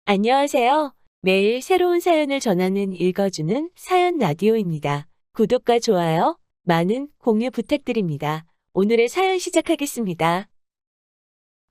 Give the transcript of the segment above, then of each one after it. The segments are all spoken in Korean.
안녕하세요. 매일 새로운 사연을 전하는 읽어주는 사연 라디오입니다. 구독과 좋아요, 많은 공유 부탁드립니다. 오늘의 사연 시작하겠습니다.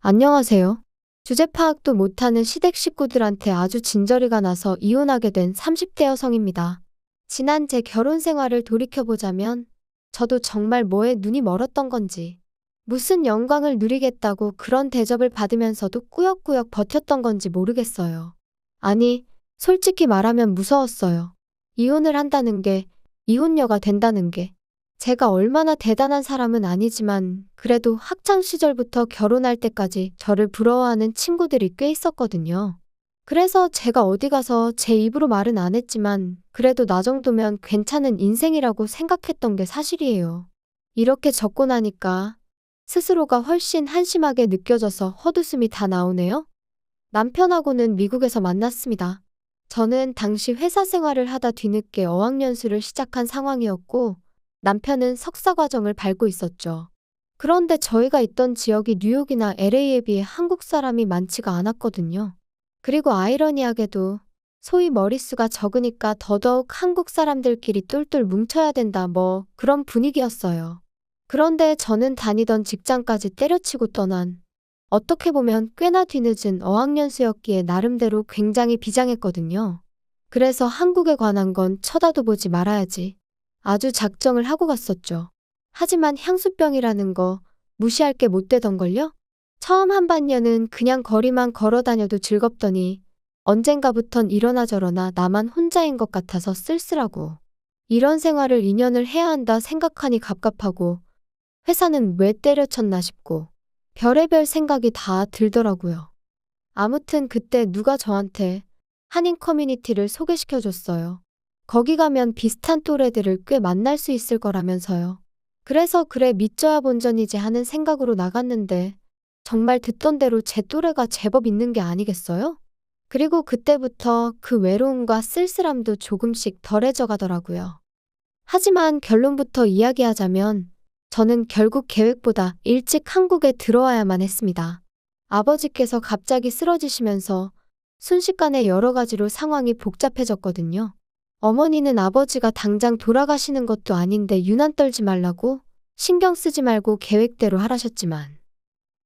안녕하세요. 주제 파악도 못하는 시댁 식구들한테 아주 진저리가 나서 이혼하게 된 30대 여성입니다. 지난 제 결혼 생활을 돌이켜보자면 저도 정말 뭐에 눈이 멀었던 건지 무슨 영광을 누리겠다고 그런 대접을 받으면서도 꾸역꾸역 버텼던 건지 모르겠어요. 아니, 솔직히 말하면 무서웠어요. 이혼을 한다는 게, 이혼녀가 된다는 게. 제가 얼마나 대단한 사람은 아니지만 그래도 학창 시절부터 결혼할 때까지 저를 부러워하는 친구들이 꽤 있었거든요. 그래서 제가 어디 가서 제 입으로 말은 안 했지만 그래도 나 정도면 괜찮은 인생이라고 생각했던 게 사실이에요. 이렇게 적고 나니까 스스로가 훨씬 한심하게 느껴져서 헛웃음이 다 나오네요. 남편하고는 미국에서 만났습니다. 저는 당시 회사 생활을 하다 뒤늦게 어학연수를 시작한 상황이었고 남편은 석사 과정을 밟고 있었죠. 그런데 저희가 있던 지역이 뉴욕이나 LA에 비해 한국 사람이 많지가 않았거든요. 그리고 아이러니하게도 소위 머릿수가 적으니까 더더욱 한국 사람들끼리 똘똘 뭉쳐야 된다 뭐 그런 분위기였어요. 그런데 저는 다니던 직장까지 때려치고 떠난 어떻게 보면 꽤나 뒤늦은 어학연수였기에 나름대로 굉장히 비장했거든요. 그래서 한국에 관한 건 쳐다도 보지 말아야지. 아주 작정을 하고 갔었죠. 하지만 향수병이라는 거 무시할 게 못 되던걸요? 처음 한 반년은 그냥 거리만 걸어 다녀도 즐겁더니 언젠가부턴 이러나 저러나 나만 혼자인 것 같아서 쓸쓸하고 이런 생활을 2년을 해야 한다 생각하니 갑갑하고 회사는 왜 때려쳤나 싶고 별의별 생각이 다 들더라고요. 아무튼 그때 누가 저한테 한인 커뮤니티를 소개시켜줬어요. 거기 가면 비슷한 또래들을 꽤 만날 수 있을 거라면서요. 그래서 그래 믿져야 본전이지 하는 생각으로 나갔는데 정말 듣던 대로 제 또래가 제법 있는 게 아니겠어요? 그리고 그때부터 그 외로움과 쓸쓸함도 조금씩 덜해져 가더라고요. 하지만 결론부터 이야기하자면 저는 결국 계획보다 일찍 한국에 들어와야만 했습니다. 아버지께서 갑자기 쓰러지시면서 순식간에 여러 가지로 상황이 복잡해졌거든요. 어머니는 아버지가 당장 돌아가시는 것도 아닌데 유난 떨지 말라고 신경 쓰지 말고 계획대로 하라셨지만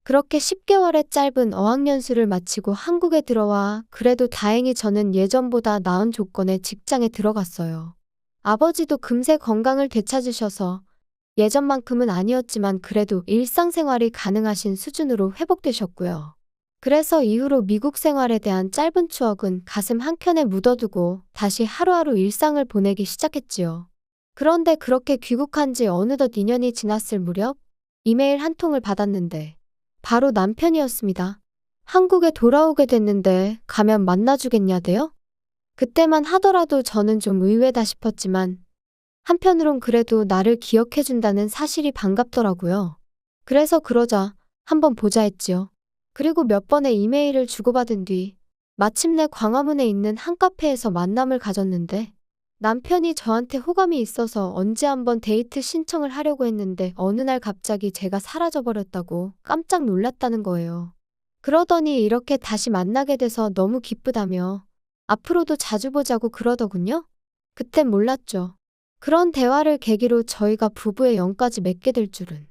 그렇게 10개월의 짧은 어학연수를 마치고 한국에 들어와 그래도 다행히 저는 예전보다 나은 조건의 직장에 들어갔어요. 아버지도 금세 건강을 되찾으셔서 예전만큼은 아니었지만 그래도 일상생활이 가능하신 수준으로 회복되셨고요. 그래서 이후로 미국 생활에 대한 짧은 추억은 가슴 한켠에 묻어두고 다시 하루하루 일상을 보내기 시작했지요. 그런데 그렇게 귀국한 지 어느덧 2년이 지났을 무렵 이메일 한 통을 받았는데 바로 남편이었습니다. 한국에 돌아오게 됐는데 가면 만나주겠냐대요? 그때만 하더라도 저는 좀 의외다 싶었지만 한편으론 그래도 나를 기억해준다는 사실이 반갑더라고요. 그래서 그러자 한번 보자 했지요. 그리고 몇 번의 이메일을 주고받은 뒤 마침내 광화문에 있는 한 카페에서 만남을 가졌는데 남편이 저한테 호감이 있어서 언제 한번 데이트 신청을 하려고 했는데 어느 날 갑자기 제가 사라져버렸다고 깜짝 놀랐다는 거예요. 그러더니 이렇게 다시 만나게 돼서 너무 기쁘다며 앞으로도 자주 보자고 그러더군요. 그땐 몰랐죠. 그런 대화를 계기로 저희가 부부의 영까지 맺게 될 줄은.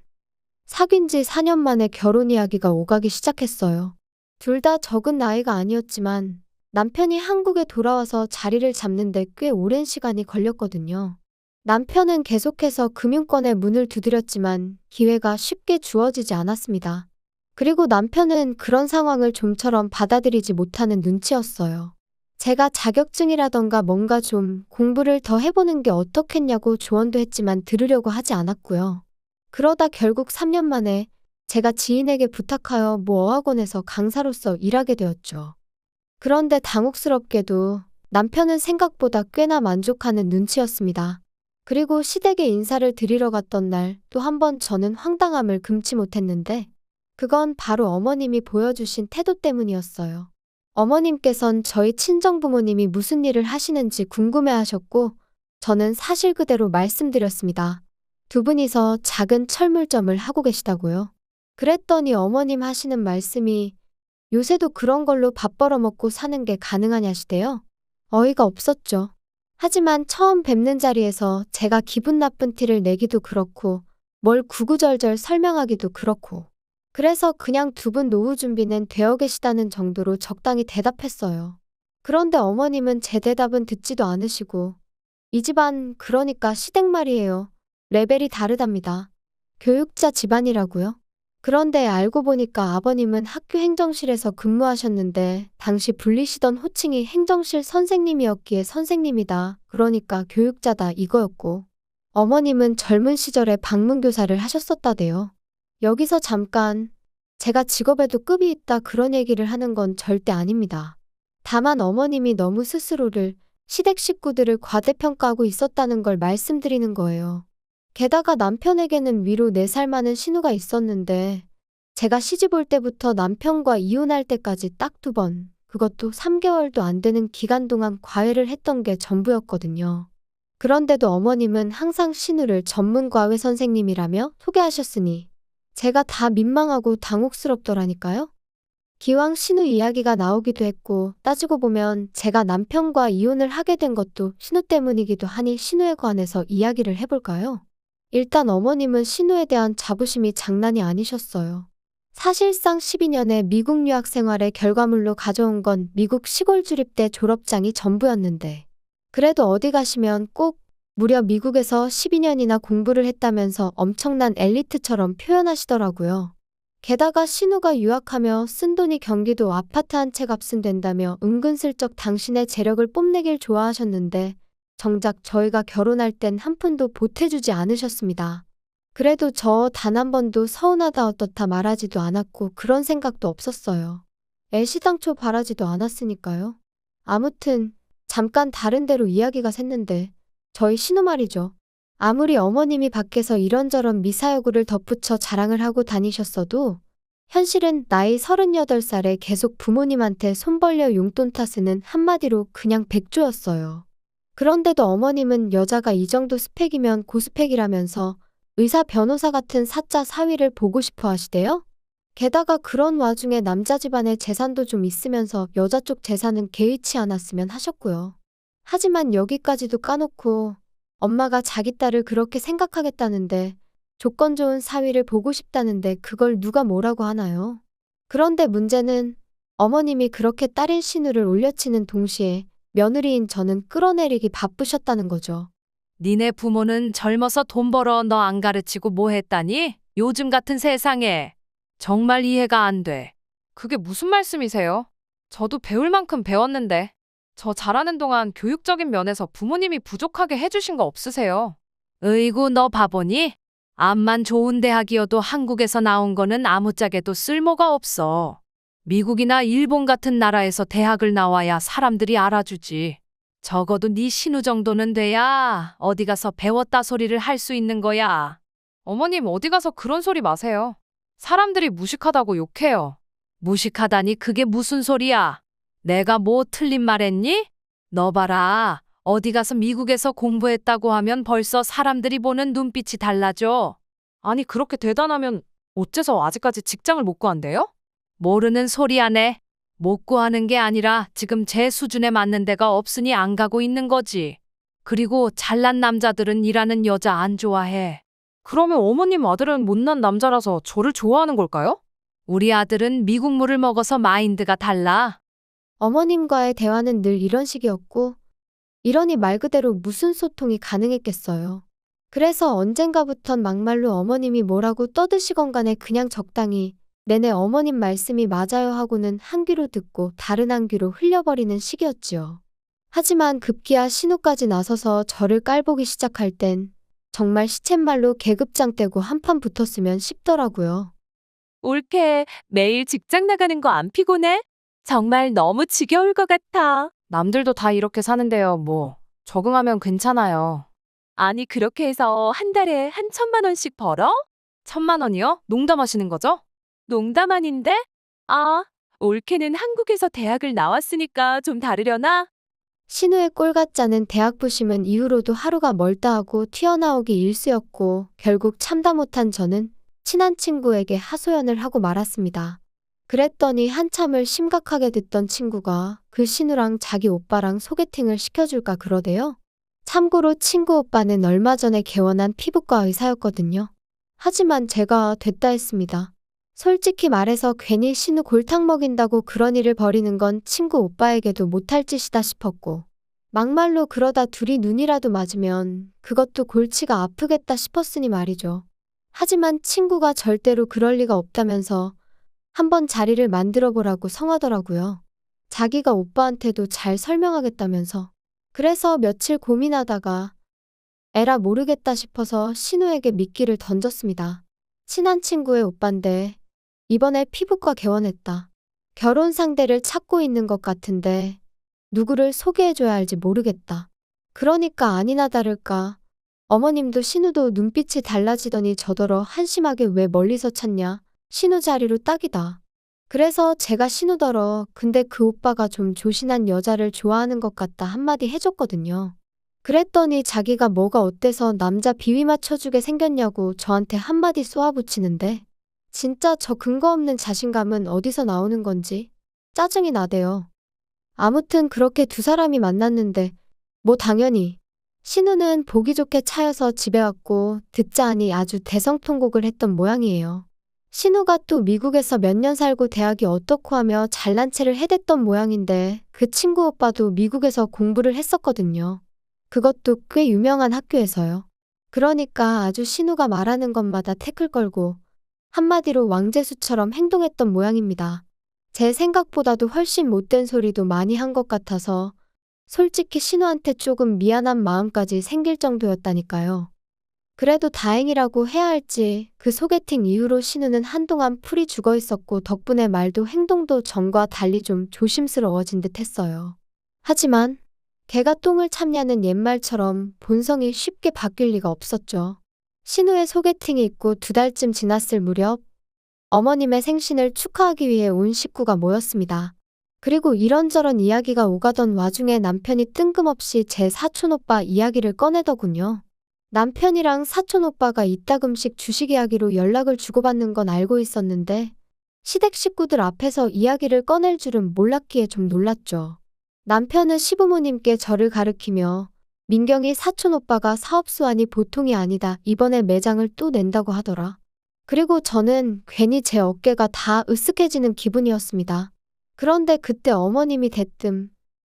사귄 지 4년 만에 결혼 이야기가 오가기 시작했어요. 둘 다 적은 나이가 아니었지만 남편이 한국에 돌아와서 자리를 잡는데 꽤 오랜 시간이 걸렸거든요. 남편은 계속해서 금융권에 문을 두드렸지만 기회가 쉽게 주어지지 않았습니다. 그리고 남편은 그런 상황을 좀처럼 받아들이지 못하는 눈치였어요. 제가 자격증이라던가 뭔가 좀 공부를 더 해보는 게 어떻겠냐고 조언도 했지만 들으려고 하지 않았고요. 그러다 결국 3년 만에 제가 지인에게 부탁하여 모 어학원에서 강사로서 일하게 되었죠. 그런데 당혹스럽게도 남편은 생각보다 꽤나 만족하는 눈치였습니다. 그리고 시댁에 인사를 드리러 갔던 날 또 한 번 저는 황당함을 금치 못했는데 그건 바로 어머님이 보여주신 태도 때문이었어요. 어머님께선 저희 친정부모님이 무슨 일을 하시는지 궁금해하셨고 저는 사실 그대로 말씀드렸습니다. 두 분이서 작은 철물점을 하고 계시다고요. 그랬더니 어머님 하시는 말씀이 요새도 그런 걸로 밥 벌어먹고 사는 게 가능하냐시대요. 어이가 없었죠. 하지만 처음 뵙는 자리에서 제가 기분 나쁜 티를 내기도 그렇고 뭘 구구절절 설명하기도 그렇고 그래서 그냥 두 분 노후 준비는 되어 계시다는 정도로 적당히 대답했어요. 그런데 어머님은 제 대답은 듣지도 않으시고 이 집안 그러니까 시댁 말이에요. 레벨이 다르답니다. 교육자 집안이라고요? 그런데 알고 보니까 아버님은 학교 행정실에서 근무하셨는데 당시 불리시던 호칭이 행정실 선생님이었기에 선생님이다. 그러니까 교육자다 이거였고 어머님은 젊은 시절에 방문교사를 하셨었다대요. 여기서 잠깐 제가 직업에도 급이 있다 그런 얘기를 하는 건 절대 아닙니다. 다만 어머님이 너무 스스로를 시댁 식구들을 과대평가하고 있었다는 걸 말씀드리는 거예요. 게다가 남편에게는 위로 4살 많은 신우가 있었는데 제가 시집 올 때부터 남편과 이혼할 때까지 딱 2번, 그것도 3개월도 안 되는 기간 동안 과외를 했던 게 전부였거든요. 그런데도 어머님은 항상 신우를 전문 과외 선생님이라며 소개하셨으니 제가 다 민망하고 당혹스럽더라니까요. 기왕 신우 이야기가 나오기도 했고 따지고 보면 제가 남편과 이혼을 하게 된 것도 신우 때문이기도 하니 신우에 관해서 이야기를 해볼까요? 일단 어머님은 신우에 대한 자부심이 장난이 아니셨어요. 사실상 12년의 미국 유학 생활의 결과물로 가져온 건 미국 시골 주립대 졸업장이 전부였는데 그래도 어디 가시면 꼭 무려 미국에서 12년이나 공부를 했다면서 엄청난 엘리트처럼 표현하시더라고요. 게다가 신우가 유학하며 쓴 돈이 경기도 아파트 한 채 값은 된다며 은근슬쩍 당신의 재력을 뽐내길 좋아하셨는데 정작 저희가 결혼할 땐 한 푼도 보태주지 않으셨습니다. 그래도 저 단 한 번도 서운하다 어떻다 말하지도 않았고 그런 생각도 없었어요. 애시당초 바라지도 않았으니까요. 아무튼 잠깐 다른 데로 이야기가 샜는데 저희 신우 말이죠. 아무리 어머님이 밖에서 이런저런 미사여구를 덧붙여 자랑을 하고 다니셨어도 현실은 나이 38살에 계속 부모님한테 손 벌려 용돈 탓은 한마디로 그냥 백조였어요. 그런데도 어머님은 여자가 이 정도 스펙이면 고스펙이라면서 의사 변호사 같은 사자 사위를 보고 싶어 하시대요? 게다가 그런 와중에 남자 집안에 재산도 좀 있으면서 여자 쪽 재산은 개의치 않았으면 하셨고요. 하지만 여기까지도 까놓고 엄마가 자기 딸을 그렇게 생각하겠다는데 조건 좋은 사위를 보고 싶다는데 그걸 누가 뭐라고 하나요? 그런데 문제는 어머님이 그렇게 딸인 신우를 올려치는 동시에 며느리인 저는 끌어내리기 바쁘셨다는 거죠. 니네 부모는 젊어서 돈 벌어 너 안 가르치고 뭐 했다니? 요즘 같은 세상에. 정말 이해가 안 돼. 그게 무슨 말씀이세요? 저도 배울 만큼 배웠는데. 저 잘하는 동안 교육적인 면에서 부모님이 부족하게 해주신 거 없으세요? 으이구 너 바보니? 암만 좋은 대학이어도 한국에서 나온 거는 아무짝에도 쓸모가 없어. 미국이나 일본 같은 나라에서 대학을 나와야 사람들이 알아주지. 적어도 네 신우 정도는 돼야 어디 가서 배웠다 소리를 할 수 있는 거야. 어머님 어디 가서 그런 소리 마세요. 사람들이 무식하다고 욕해요. 무식하다니 그게 무슨 소리야? 내가 뭐 틀린 말 했니? 너 봐라. 어디 가서 미국에서 공부했다고 하면 벌써 사람들이 보는 눈빛이 달라져. 아니 그렇게 대단하면 어째서 아직까지 직장을 못 구한대요? 모르는 소리 하네. 못 구하는 게 아니라 지금 제 수준에 맞는 데가 없으니 안 가고 있는 거지. 그리고 잘난 남자들은 일하는 여자 안 좋아해. 그러면 어머님 아들은 못난 남자라서 저를 좋아하는 걸까요? 우리 아들은 미국 물을 먹어서 마인드가 달라. 어머님과의 대화는 늘 이런 식이었고 이러니 말 그대로 무슨 소통이 가능했겠어요. 그래서 언젠가부턴 막말로 어머님이 뭐라고 떠드시건 간에 그냥 적당히 내내 어머님 말씀이 맞아요 하고는 한 귀로 듣고 다른 한 귀로 흘려버리는 시기였지요. 하지만 급기야 신우까지 나서서 저를 깔보기 시작할 땐 정말 시쳇말로 계급장 떼고 한판 붙었으면 싶더라고요. 올케, 매일 직장 나가는 거 안 피곤해? 정말 너무 지겨울 것 같아. 남들도 다 이렇게 사는데요, 뭐. 적응하면 괜찮아요. 아니, 그렇게 해서 한 달에 한 1,000만 원씩 벌어? 1,000만 원이요? 농담하시는 거죠? 농담 아닌데? 아, 올케는 한국에서 대학을 나왔으니까 좀 다르려나? 신우의 꼴 같지 않은 대학 부심은 이후로도 하루가 멀다 하고 튀어나오기 일쑤였고 결국 참다 못한 저는 친한 친구에게 하소연을 하고 말았습니다. 그랬더니 한참을 심각하게 듣던 친구가 그 신우랑 자기 오빠랑 소개팅을 시켜줄까 그러대요. 참고로 친구 오빠는 얼마 전에 개원한 피부과 의사였거든요. 하지만 제가 됐다 했습니다. 솔직히 말해서 괜히 신우 골탕 먹인다고 그런 일을 벌이는 건 친구 오빠에게도 못할 짓이다 싶었고, 막말로 그러다 둘이 눈이라도 맞으면 그것도 골치가 아프겠다 싶었으니 말이죠. 하지만 친구가 절대로 그럴 리가 없다면서 한번 자리를 만들어 보라고 성하더라고요. 자기가 오빠한테도 잘 설명하겠다면서. 그래서 며칠 고민하다가 에라 모르겠다 싶어서 신우에게 미끼를 던졌습니다. 친한 친구의 오빠인데 이번에 피부과 개원했다. 결혼 상대를 찾고 있는 것 같은데 누구를 소개해줘야 할지 모르겠다. 그러니까 아니나 다를까 어머님도 신우도 눈빛이 달라지더니 저더러 한심하게 왜 멀리서 찾냐. 신우 자리로 딱이다. 그래서 제가 신우더러 근데 그 오빠가 좀 조신한 여자를 좋아하는 것 같다 한마디 해줬거든요. 그랬더니 자기가 뭐가 어때서 남자 비위 맞춰주게 생겼냐고 저한테 한마디 쏘아붙이는데 진짜 저 근거 없는 자신감은 어디서 나오는 건지 짜증이 나대요. 아무튼 그렇게 두 사람이 만났는데 뭐 당연히 신우는 보기 좋게 차여서 집에 왔고 듣자 하니 아주 대성통곡을 했던 모양이에요. 신우가 또 미국에서 몇 년 살고 대학이 어떻고 하며 잘난 체를 해댔던 모양인데 그 친구 오빠도 미국에서 공부를 했었거든요. 그것도 꽤 유명한 학교에서요. 그러니까 아주 신우가 말하는 것마다 태클 걸고 한마디로 왕재수처럼 행동했던 모양입니다. 제 생각보다도 훨씬 못된 소리도 많이 한 것 같아서 솔직히 신우한테 조금 미안한 마음까지 생길 정도였다니까요. 그래도 다행이라고 해야 할지 그 소개팅 이후로 신우는 한동안 풀이 죽어 있었고 덕분에 말도 행동도 전과 달리 좀 조심스러워진 듯 했어요. 하지만 개가 똥을 참냐는 옛말처럼 본성이 쉽게 바뀔 리가 없었죠. 신우의 소개팅이 있고 2달쯤 지났을 무렵 어머님의 생신을 축하하기 위해 온 식구가 모였습니다. 그리고 이런저런 이야기가 오가던 와중에 남편이 뜬금없이 제 사촌오빠 이야기를 꺼내더군요. 남편이랑 사촌오빠가 이따금씩 주식 이야기로 연락을 주고받는 건 알고 있었는데 시댁 식구들 앞에서 이야기를 꺼낼 줄은 몰랐기에 좀 놀랐죠. 남편은 시부모님께 저를 가르치며 민경이 사촌오빠가 사업 수완이 보통이 아니다. 이번에 매장을 또 낸다고 하더라. 그리고 저는 괜히 제 어깨가 다 으쓱해지는 기분이었습니다. 그런데 그때 어머님이 대뜸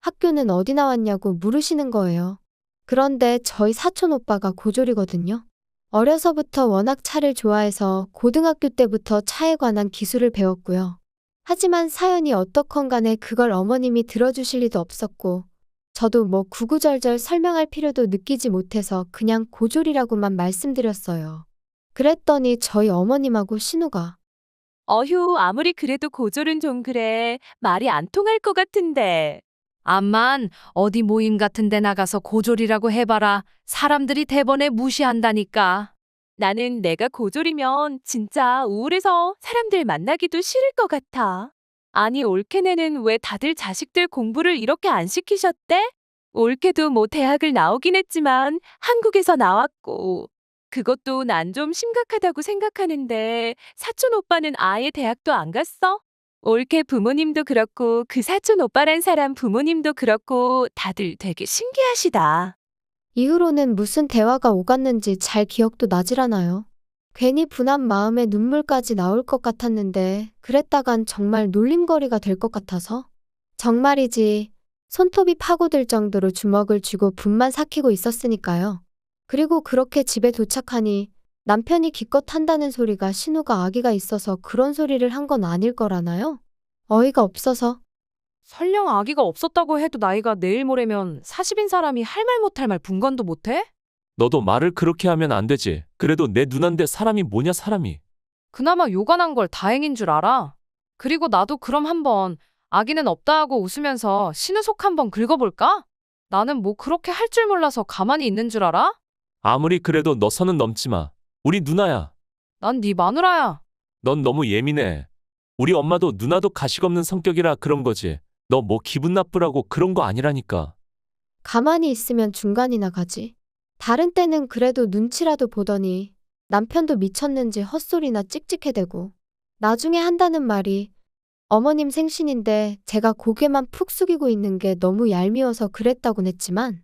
학교는 어디 나왔냐고 물으시는 거예요. 그런데 저희 사촌오빠가 고졸이거든요. 어려서부터 워낙 차를 좋아해서 고등학교 때부터 차에 관한 기술을 배웠고요. 하지만 사연이 어떻건 간에 그걸 어머님이 들어주실 리도 없었고 저도 뭐 구구절절 설명할 필요도 느끼지 못해서 그냥 고졸이라고만 말씀드렸어요. 그랬더니 저희 어머님하고 신우가 어휴, 아무리 그래도 고졸은 좀 그래. 말이 안 통할 것 같은데. 암만 어디 모임 같은 데 나가서 고졸이라고 해봐라. 사람들이 대번에 무시한다니까. 나는 내가 고졸이면 진짜 우울해서 사람들 만나기도 싫을 것 같아. 아니, 올케네는 왜 다들 자식들 공부를 이렇게 안 시키셨대? 올케도 뭐 대학을 나오긴 했지만 한국에서 나왔고. 그것도 난 좀 심각하다고 생각하는데 사촌 오빠는 아예 대학도 안 갔어? 올케 부모님도 그렇고 그 사촌 오빠란 사람 부모님도 그렇고 다들 되게 신기하시다. 이후로는 무슨 대화가 오갔는지 잘 기억도 나질 않아요. 괜히 분한 마음에 눈물까지 나올 것 같았는데 그랬다간 정말 놀림거리가 될 것 같아서 정말이지 손톱이 파고들 정도로 주먹을 쥐고 분만 삭히고 있었으니까요. 그리고 그렇게 집에 도착하니 남편이 기껏 한다는 소리가 신우가 아기가 있어서 그런 소리를 한 건 아닐 거라나요? 어이가 없어서 설령 아기가 없었다고 해도 나이가 내일 모레면 40인 사람이 할 말 못할 말 분간도 못해? 너도 말을 그렇게 하면 안 되지. 그래도 내 누난데 사람이 뭐냐 사람이. 그나마 요간한 걸 다행인 줄 알아. 그리고 나도 그럼 한번 아기는 없다 하고 웃으면서 신우 속 한번 긁어볼까? 나는 뭐 그렇게 할 줄 몰라서 가만히 있는 줄 알아? 아무리 그래도 너 선은 넘지 마. 우리 누나야. 난 네 마누라야. 넌 너무 예민해. 우리 엄마도 누나도 가식 없는 성격이라 그런 거지. 너 뭐 기분 나쁘라고 그런 거 아니라니까. 가만히 있으면 중간이나 가지. 다른 때는 그래도 눈치라도 보더니 남편도 미쳤는지 헛소리나 찍찍해대고 나중에 한다는 말이 어머님 생신인데 제가 고개만 푹 숙이고 있는 게 너무 얄미워서 그랬다곤 했지만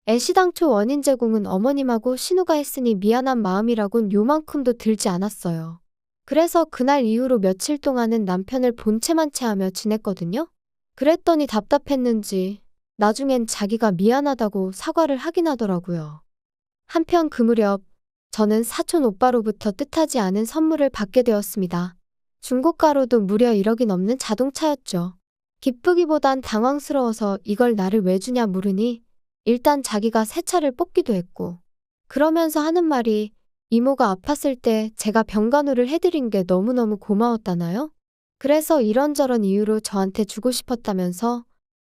애시당초 원인 제공은 어머님하고 신우가 했으니 미안한 마음이라곤 요만큼도 들지 않았어요. 그래서 그날 이후로 며칠 동안은 남편을 본체만 체하며 지냈거든요. 그랬더니 답답했는지 나중엔 자기가 미안하다고 사과를 하긴 하더라고요. 한편 그 무렵 저는 사촌 오빠로부터 뜻하지 않은 선물을 받게 되었습니다. 중고가로도 무려 1억이 넘는 자동차였죠. 기쁘기보단 당황스러워서 이걸 나를 왜 주냐 물으니 일단 자기가 새 차를 뽑기도 했고 그러면서 하는 말이 이모가 아팠을 때 제가 병간호를 해드린 게 너무너무 고마웠다나요? 그래서 이런저런 이유로 저한테 주고 싶었다면서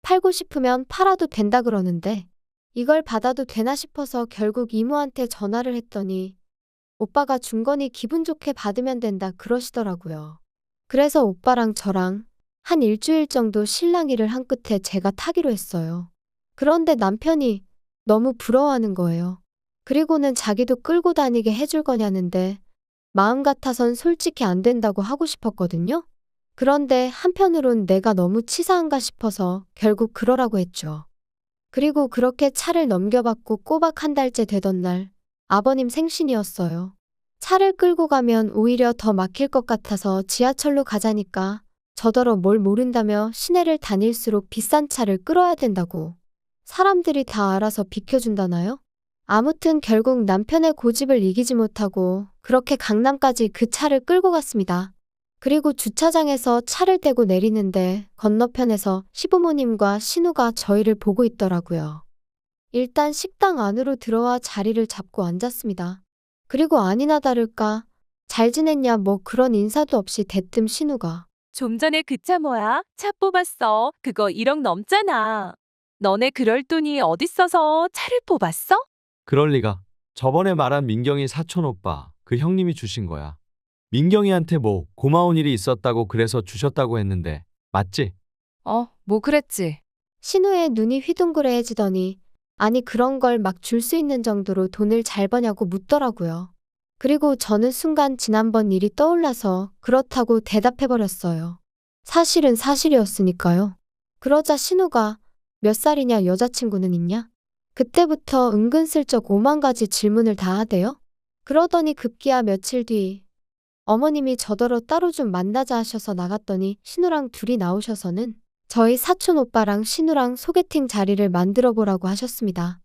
팔고 싶으면 팔아도 된다 그러는데 이걸 받아도 되나 싶어서 결국 이모한테 전화를 했더니 오빠가 준 거니 기분 좋게 받으면 된다 그러시더라고요. 그래서 오빠랑 저랑 한 일주일 정도 실랑이를 한 끝에 제가 타기로 했어요. 그런데 남편이 너무 부러워하는 거예요. 그리고는 자기도 끌고 다니게 해줄 거냐는데 마음 같아선 솔직히 안 된다고 하고 싶었거든요. 그런데 한편으론 내가 너무 치사한가 싶어서 결국 그러라고 했죠. 그리고 그렇게 차를 넘겨받고 꼬박 한 달째 되던 날 아버님 생신이었어요. 차를 끌고 가면 오히려 더 막힐 것 같아서 지하철로 가자니까 저더러 뭘 모른다며 시내를 다닐수록 비싼 차를 끌어야 된다고. 사람들이 다 알아서 비켜준다나요? 아무튼 결국 남편의 고집을 이기지 못하고 그렇게 강남까지 그 차를 끌고 갔습니다. 그리고 주차장에서 차를 대고 내리는데 건너편에서 시부모님과 신우가 저희를 보고 있더라고요. 일단 식당 안으로 들어와 자리를 잡고 앉았습니다. 그리고 아니나 다를까 잘 지냈냐 뭐 그런 인사도 없이 대뜸 신우가 좀 전에 그 차 뭐야? 차 뽑았어. 그거 1억 넘잖아. 너네 그럴 돈이 어딨어서 차를 뽑았어? 그럴 리가. 저번에 말한 민경이 사촌 오빠, 그 형님이 주신 거야. 민경이한테 뭐 고마운 일이 있었다고 그래서 주셨다고 했는데 맞지? 뭐 그랬지. 신우의 눈이 휘둥그레해지더니 아니 그런 걸 막 줄 수 있는 정도로 돈을 잘 버냐고 묻더라고요. 그리고 저는 순간 지난번 일이 떠올라서 그렇다고 대답해버렸어요. 사실은 사실이었으니까요. 그러자 신우가 몇 살이냐 여자친구는 있냐? 그때부터 은근슬쩍 5만 가지 질문을 다 하대요. 그러더니 급기야 며칠 뒤 어머님이 저더러 따로 좀 만나자 하셔서 나갔더니 신우랑 둘이 나오셔서는 저희 사촌 오빠랑 신우랑 소개팅 자리를 만들어 보라고 하셨습니다.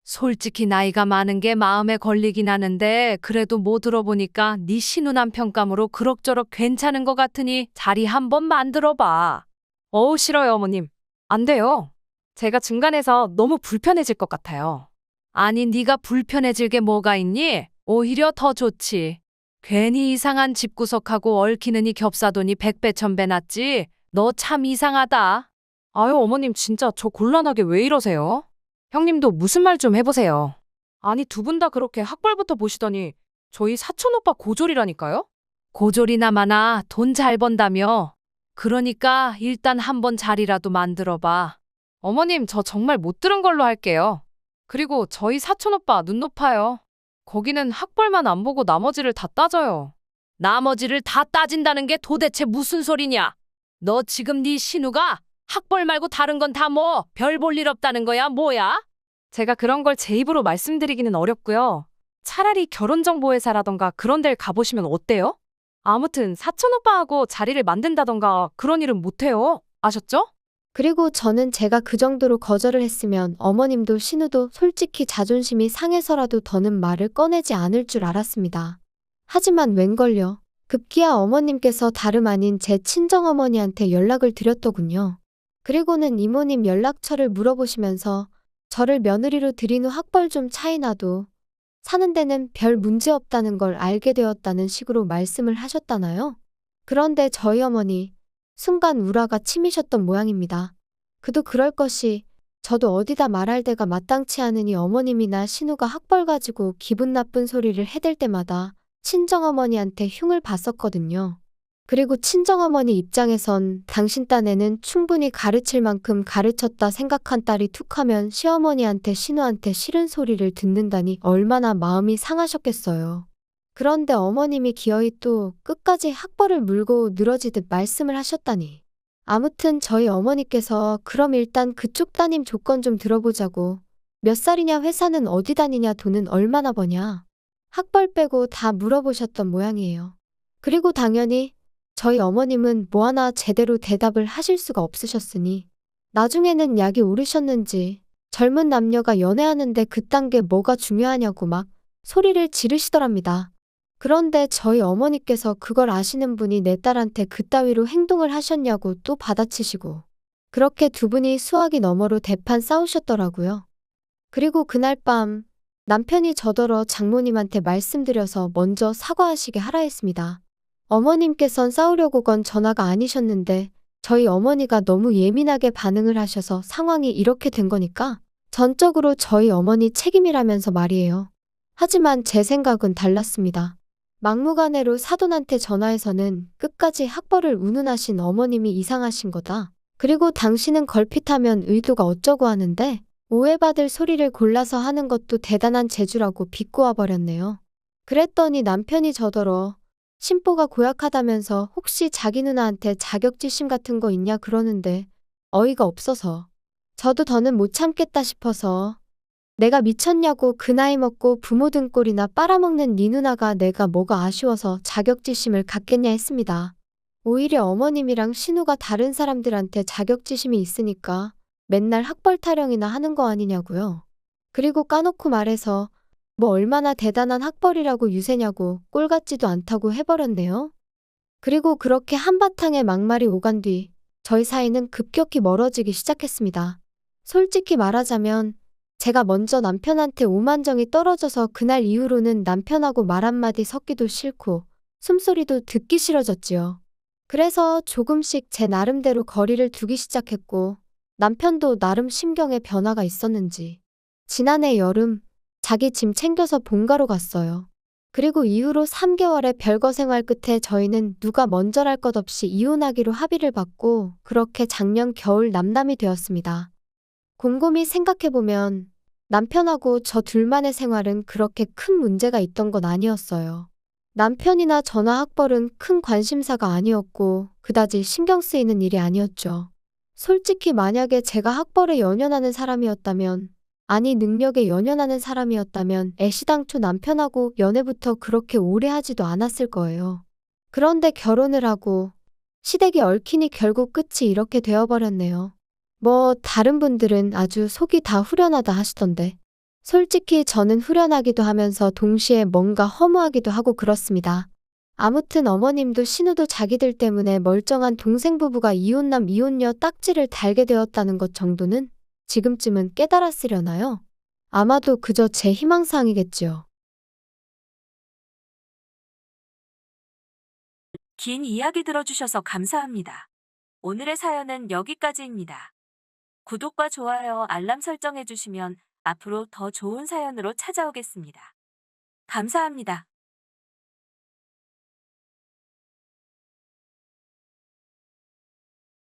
솔직히 나이가 많은 게 마음에 걸리긴 하는데 그래도 뭐 들어보니까 네 신우 남편감으로 그럭저럭 괜찮은 것 같으니 자리 한번 만들어봐. 어우, 싫어요, 어머님. 안 돼요. 제가 중간에서 너무 불편해질 것 같아요. 아니 네가 불편해질 게 뭐가 있니? 오히려 더 좋지. 괜히 이상한 집구석하고 얽히느니 겹사돈이 100배 1000배 낫지. 너 참 이상하다. 아유, 어머님 진짜 저 곤란하게 왜 이러세요? 형님도 무슨 말 좀 해보세요. 아니, 두 분 다 그렇게 학벌부터 보시더니 저희 사촌 오빠 고졸이라니까요? 고졸이나 마나 돈 잘 번다며. 그러니까 일단 한번 자리라도 만들어봐. 어머님, 저 정말 못 들은 걸로 할게요. 그리고 저희 사촌 오빠 눈 높아요. 거기는 학벌만 안 보고 나머지를 다 따져요. 나머지를 다 따진다는 게 도대체 무슨 소리냐? 너 지금 네 신우가 학벌 말고 다른 건 다 뭐 별 볼 일 없다는 거야 뭐야? 제가 그런 걸 제 입으로 말씀드리기는 어렵고요. 차라리 결혼정보회사라던가 그런 데를 가보시면 어때요? 아무튼 사촌 오빠하고 자리를 만든다던가 그런 일은 못해요. 아셨죠? 그리고 저는 제가 그 정도로 거절을 했으면 어머님도 신우도 솔직히 자존심이 상해서라도 더는 말을 꺼내지 않을 줄 알았습니다. 하지만 웬걸요. 급기야 어머님께서 다름 아닌 제 친정어머니한테 연락을 드렸더군요. 그리고는 이모님 연락처를 물어보시면서 저를 며느리로 들인 후 학벌 좀 차이 나도 사는 데는 별 문제 없다는 걸 알게 되었다는 식으로 말씀을 하셨다나요? 그런데 저희 어머니 순간 우라가 치미셨던 모양입니다. 그도 그럴 것이 저도 어디다 말할 데가 마땅치 않으니 어머님이나 신우가 학벌 가지고 기분 나쁜 소리를 해댈 때마다 친정어머니한테 흉을 봤었거든요. 그리고 친정어머니 입장에선 당신 딴에는 충분히 가르칠 만큼 가르쳤다 생각한 딸이 툭하면 시어머니한테 신우한테 싫은 소리를 듣는다니 얼마나 마음이 상하셨겠어요. 그런데 어머님이 기어이 또 끝까지 학벌을 물고 늘어지듯 말씀을 하셨다니. 아무튼 저희 어머니께서 그럼 일단 그쪽 따님 조건 좀 들어보자고. 몇 살이냐, 회사는 어디 다니냐, 돈은 얼마나 버냐. 학벌 빼고 다 물어보셨던 모양이에요. 그리고 당연히 저희 어머님은 뭐 하나 제대로 대답을 하실 수가 없으셨으니 나중에는 약이 오르셨는지 젊은 남녀가 연애하는데 그딴 게 뭐가 중요하냐고 막 소리를 지르시더랍니다. 그런데 저희 어머니께서 그걸 아시는 분이 내 딸한테 그따위로 행동을 하셨냐고 또 받아치시고 그렇게 두 분이 수화기 너머로 대판 싸우셨더라고요. 그리고 그날 밤 남편이 저더러 장모님한테 말씀드려서 먼저 사과하시게 하라 했습니다. 어머님께선 싸우려고 건 전화가 아니셨는데 저희 어머니가 너무 예민하게 반응을 하셔서 상황이 이렇게 된 거니까 전적으로 저희 어머니 책임이라면서 말이에요. 하지만 제 생각은 달랐습니다. 막무가내로 사돈한테 전화해서는 끝까지 학벌을 운운하신 어머님이 이상하신 거다. 그리고 당신은 걸핏하면 의도가 어쩌고 하는데 오해받을 소리를 골라서 하는 것도 대단한 재주라고 비꼬아 버렸네요. 그랬더니 남편이 저더러 심보가 고약하다면서 혹시 자기 누나한테 자격지심 같은 거 있냐 그러는데 어이가 없어서 저도 더는 못 참겠다 싶어서 내가 미쳤냐고, 그 나이 먹고 부모 등골이나 빨아먹는 네 누나가 내가 뭐가 아쉬워서 자격지심을 갖겠냐 했습니다. 오히려 어머님이랑 신우가 다른 사람들한테 자격지심이 있으니까 맨날 학벌 타령이나 하는 거 아니냐고요. 그리고 까놓고 말해서 뭐 얼마나 대단한 학벌이라고 유세냐고 꼴 같지도 않다고 해버렸네요. 그리고 그렇게 한바탕의 막말이 오간 뒤 저희 사이는 급격히 멀어지기 시작했습니다. 솔직히 말하자면 제가 먼저 남편한테 오만정이 떨어져서 그날 이후로는 남편하고 말 한마디 섞기도 싫고 숨소리도 듣기 싫어졌지요. 그래서 조금씩 제 나름대로 거리를 두기 시작했고 남편도 나름 심경에 변화가 있었는지 지난해 여름 자기 짐 챙겨서 본가로 갔어요. 그리고 이후로 3개월의 별거 생활 끝에 저희는 누가 먼저랄 것 없이 이혼하기로 합의를 받고 그렇게 작년 겨울 남남이 되었습니다. 곰곰이 생각해보면 남편하고 저 둘만의 생활은 그렇게 큰 문제가 있던 건 아니었어요. 남편이나 저나 학벌은 큰 관심사가 아니었고 그다지 신경 쓰이는 일이 아니었죠. 솔직히 만약에 제가 학벌에 연연하는 사람이었다면, 아니 능력에 연연하는 사람이었다면 애시당초 남편하고 연애부터 그렇게 오래 하지도 않았을 거예요. 그런데 결혼을 하고 시댁이 얽히니 결국 끝이 이렇게 되어버렸네요. 뭐 다른 분들은 아주 속이 다 후련하다 하시던데 솔직히 저는 후련하기도 하면서 동시에 뭔가 허무하기도 하고 그렇습니다. 아무튼 어머님도 신우도 자기들 때문에 멀쩡한 동생 부부가 이혼남 이혼녀 딱지를 달게 되었다는 것 정도는 지금쯤은 깨달았으려나요? 아마도 그저 제 희망사항이겠지요. 긴 이야기 들어주셔서 감사합니다. 오늘의 사연은 여기까지입니다. 구독과 좋아요, 알람 설정해주시면 앞으로 더 좋은 사연으로 찾아오겠습니다. 감사합니다.